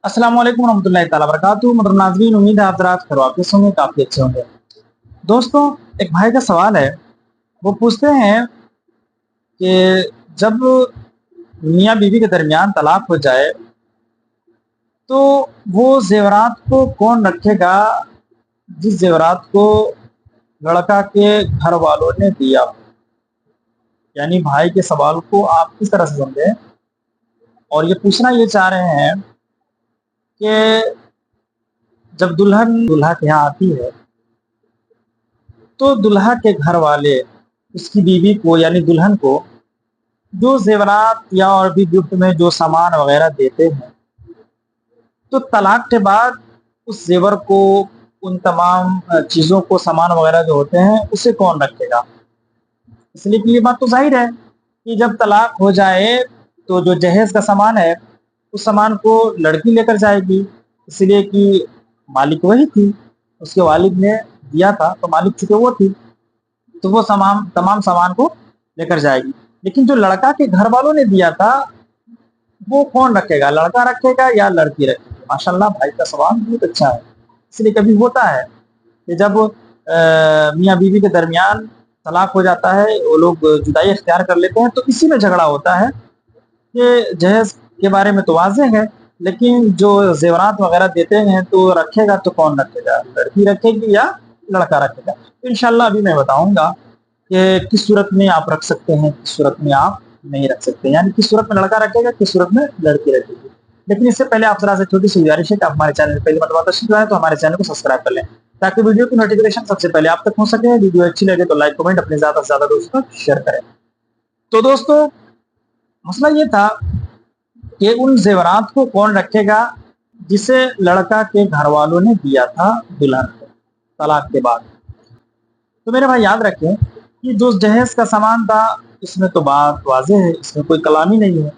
अस्सलाम वालेकुम रहमतुल्लाहि ताला बरकातहू। मतलब नाज़रीन, उम्मीद है आप हज़रात खैरियत से होंगे, काफ़ी अच्छे होंगे। दोस्तों, एक भाई का सवाल है। वो पूछते हैं कि जब मियाँ बीवी के दरमियान तलाक हो जाए तो वो ज़ेवरात को कौन रखेगा जिस ज़ेवरात को लड़का के घर वालों ने दिया हो? यानी भाई के सवाल को आप किस तरह से समझें, और ये पूछना ये चाह रहे हैं कि जब दुल्हन दूल्हा के यहाँ आती है तो दूल्हा के घर वाले उसकी बीवी को यानी दुल्हन को जो ज़ेवरात या और भी गिफ्ट में जो सामान वगैरह देते हैं, तो तलाक के बाद उस ज़ेवर को, उन तमाम चीज़ों को, सामान वगैरह जो होते हैं, उसे कौन रखेगा? इसलिए कि ये बात तो ज़ाहिर है कि जब तलाक हो जाए तो जो जहेज़ का सामान है, उस सामान को लड़की लेकर जाएगी, इसलिए कि मालिक वही थी, उसके वालिद ने दिया था, तो मालिक चूँकि वो थी, तो वो तमाम सामान को लेकर जाएगी। लेकिन जो लड़का के घर वालों ने दिया था, वो कौन रखेगा? लड़का रखेगा या लड़की रखेगी? माशाअल्लाह, भाई का सवाल बहुत अच्छा है। इसलिए कभी होता है कि जब मियाँ बीवी के दरमियान तलाक हो जाता है, वो लोग जुदाई इख्तियार कर लेते हैं, तो इसी में झगड़ा होता है कि जहेज़ के बारे में तो वाज़ेह है, लेकिन जो ज़ेवरात वगैरह देते हैं, तो रखेगा तो कौन रखेगा? लड़की रखेगी या लड़का रखेगा? इंशाअल्लाह अभी मैं बताऊँगा कि किस सूरत में आप रख सकते हैं, किस सूरत में आप नहीं रख सकते। यानी किस सूरत में लड़का रखेगा, किस सूरत में लड़की रखेगी। लेकिन इससे पहले आप ज़रा से छोटी-सी गुज़ारिश है कि आप हमारे चैनल पे पहली मर्तबा तशरीफ़ लाएँ, तो हमारे चैनल को सब्सक्राइब कर लें, ताकि वीडियो की नोटिफ़िकेशन सबसे पहले आप तक पहुँच सके। वीडियो अच्छी लगे तो लाइक, कमेंट अपने ज़्यादा से ज़्यादा दोस्तों तक शेयर करें। तो दोस्तों, मसला ये था कि उन ज़ेवरात को कौन रखेगा जिसे लड़का के घर वालों ने दिया था दुल्हन को तलाक के बाद। तो मेरे भाई याद रखें कि जो जहेज़ का सामान था, इसमें तो बात वाज़ेह है, इसमें कोई कलाम ही नहीं है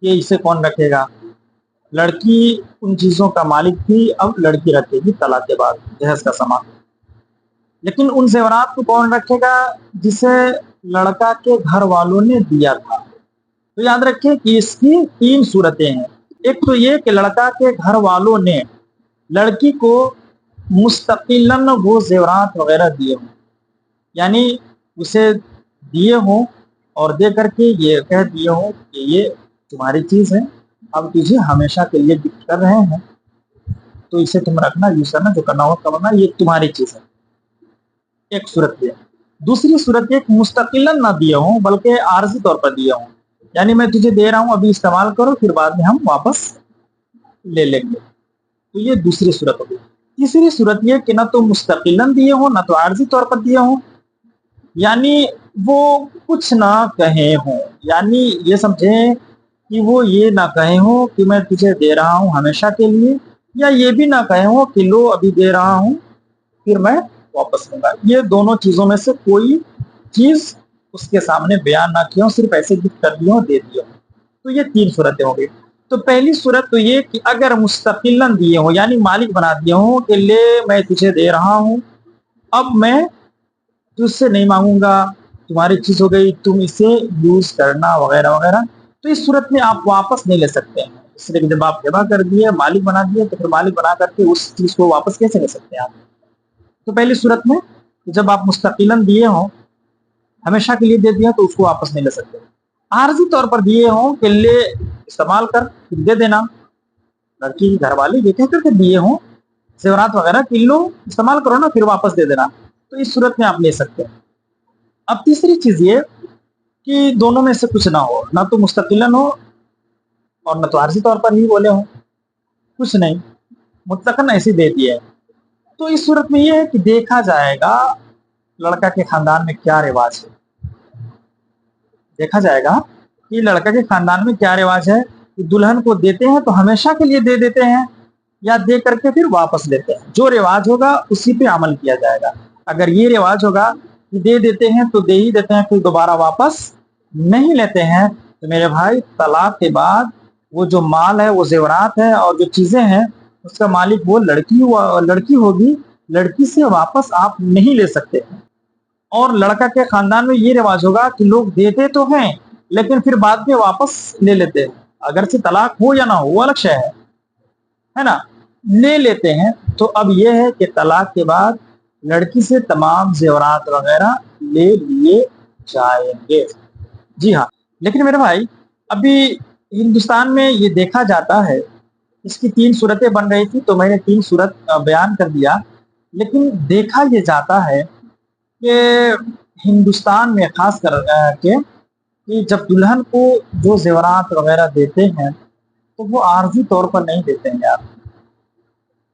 कि इसे कौन रखेगा। लड़की उन चीज़ों का मालिक थी, अब लड़की रखेगी तलाक के बाद जहेज़ का सामान। लेकिन उन ज़ेवरात को कौन रखेगा जिसे लड़का के घर वालों ने दिया था? तो याद रखिए कि इसकी 3 सूरतें हैं। एक तो ये कि लड़का के घर वालों ने लड़की को मुस्तकिलन वो ज़ेवरात वगैरह दिए हों, यानी उसे दिए हों और दे करके ये कह दिए हों कि ये तुम्हारी चीज़ है, हम तुझे हमेशा के लिए गिफ्ट कर रहे हैं, तो इसे तुम रखना, यूज़ करना, जो करना हो करना, ये तुम्हारी चीज़ है। एक सूरत ये। दूसरी सूरत ये कि मुस्तकिलन ना दिए हों, बल्कि आर्ज़ी तौर पर दिए हों, यानी मैं तुझे दे रहा हूँ, अभी इस्तेमाल करो, फिर बाद में हम वापस ले लेंगे। तो ये दूसरी सूरत होगी। तीसरी सूरत ये कि ना तो मुस्तकिलन दिए हों, ना तो आर्ज़ी तौर पर दिए हों, यानी वो कुछ ना कहे हों, यानी ये समझें कि वो ये ना कहे हों कि मैं तुझे दे रहा हूँ हमेशा के लिए, या ये भी ना कहे हों कि लो अभी दे रहा हूँ, फिर मैं वापस लूँगा। ये दोनों चीज़ों में से कोई चीज़ उसके सामने बयान ना किया हो, सिर्फ़ ऐसे गिफ्ट कर दिए हों, दे दिए हों। तो ये 3 सूरतें हो गई। तो पहली सूरत तो ये कि अगर मुस्तकिलन दिए हों, यानी मालिक बना दिए हों कि ले मैं तुझे दे रहा हूँ, अब मैं तुझसे नहीं माँगूँगा, तुम्हारी चीज़ हो गई, तुम इसे यूज़ करना वगैरह वगैरह, तो इस सूरत में आप वापस नहीं ले सकते हैं। इसलिए कि जब आप हिबा कर दिए, मालिक बना दिए, तो फिर मालिक बना करके उस चीज़ को वापस कैसे ले सकते हैं आप? तो पहली सूरत में जब आप मुस्तकिलन दिए हों, हमेशा के लिए दे दिया, तो उसको वापस नहीं ले सकते। आर्ज़ी तौर पर दिए हों कि ले इस्तेमाल कर, फिर दे देना, लड़की के घर वाले ये कह करके दिए हों, ज़ेवरात वगैरह कि लो इस्तेमाल करो ना, फिर वापस दे देना, तो इस सूरत में आप ले सकते हैं। अब तीसरी चीज़ ये कि दोनों में से कुछ ना हो, ना तो मुस्तकिलन हो और ना तो आर्ज़ी तौर पर ही बोले हों, कुछ नहीं, मुतलकन ऐसे दे दिए। तो इस सूरत में ये है कि देखा जाएगा लड़का के खानदान में क्या रिवाज है। देखा जाएगा कि लड़का के खानदान में क्या रिवाज है कि दुल्हन को देते हैं तो हमेशा के लिए दे देते हैं, या दे करके फिर वापस लेते हैं। जो रिवाज होगा उसी पे अमल किया जाएगा। अगर ये रिवाज होगा कि दे देते हैं तो दे ही देते हैं, फिर दोबारा वापस नहीं लेते हैं, तो मेरे भाई तलाक के बाद वो जो माल है, वो ज़ेवरात है और जो चीज़ें हैं, उसका मालिक वो लड़की होगी, लड़की से वापस आप नहीं ले सकते। और लड़का के खानदान में ये रिवाज होगा कि लोग देते तो हैं, लेकिन फिर बाद में वापस ले लेते हैं। अगर से तलाक हो या ना हो, वो अलग शय है, है ना, ले लेते हैं, तो अब यह है कि तलाक के बाद लड़की से तमाम जेवरात वगैरह ले लिए जाएंगे। जी हाँ, लेकिन मेरे भाई अभी हिंदुस्तान में ये देखा जाता है, इसकी 3 सूरतें बन रही थी तो मैंने 3 सूरत बयान कर दिया। लेकिन देखा ये जाता है कि हिंदुस्तान में खास कर के कि जब दुल्हन को जो ज़ेवरात वगैरह देते हैं, तो वो आर्ज़ी तौर पर नहीं देते हैं यार,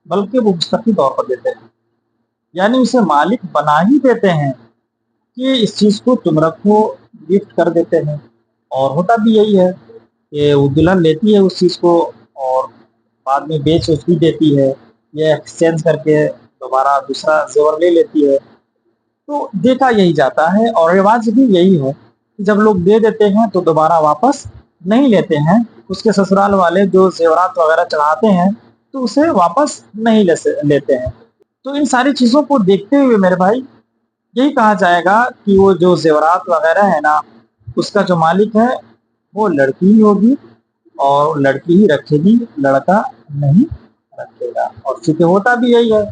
बल्कि वो मुस्तक़ी तौर पर देते हैं। यानी उसे मालिक बना ही देते हैं कि इस चीज़ को तुम रखो, गिफ्ट कर देते हैं। और होता भी यही है कि वो दुल्हन लेती है उस चीज़ को और बाद में बेच-उच भी देती है या एक्सचेंज करके दोबारा दूसरा ज़ेवर ले लेती है। तो देखा यही जाता है और रिवाज भी यही है कि जब लोग दे देते हैं तो दोबारा वापस नहीं लेते हैं। उसके ससुराल वाले जो ज़ेवरात वगैरह चढ़ाते हैं तो उसे वापस नहीं लेते हैं। तो इन सारी चीज़ों को देखते हुए मेरे भाई यही कहा जाएगा कि वो जो ज़ेवरात वगैरह है ना, उसका जो मालिक है वो लड़की ही होगी और लड़की ही रखेगी, लड़का नहीं रखेगा। और चूँकि होता भी यही है,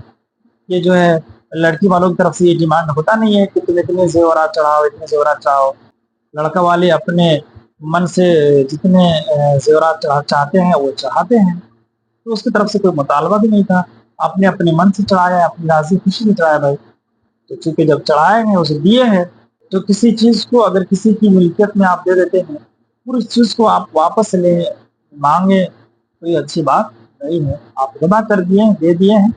ये जो है लड़की वालों की तरफ से ये डिमांड होता नहीं है कि तुम इतने ज़ेवरात चढ़ाओ, इतने ज़ेवरात चढ़ाओ। लड़का वाले अपने मन से जितने ज़ेवरात चाहते हैं वो चढ़ाते हैं। तो उसकी तरफ से कोई मुतालबा भी नहीं था। आपने अपने मन से चढ़ाया, अपनी राज़ी खुशी से चढ़ाया भाई। तो चूँकि जब चढ़ाए हैं, उसे दिए हैं, तो किसी चीज़ को अगर किसी की मिल्कियत में आप दे देते हैं, फिर उस चीज़ को आप वापस माँगे तो ये अच्छी बात नहीं है। आप जमा कर दिए हैं, दे दिए हैं,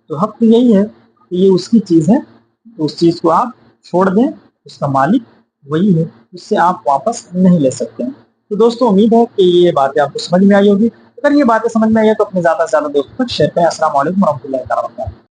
तो हक़ तो यही है कि ये उसकी चीज़ है, तो उस चीज़ को आप छोड़ दें, उसका मालिक वही है, उससे आप वापस नहीं ले सकते हैं। तो दोस्तों उम्मीद है कि ये बातें आपको समझ में आई होगी। अगर ये बातें समझ में आई है तो अपने ज़्यादा से ज़्यादा दोस्तों तक शेयर करें। अस्सलाम वालेकुम व रहमतुल्लाहि तआला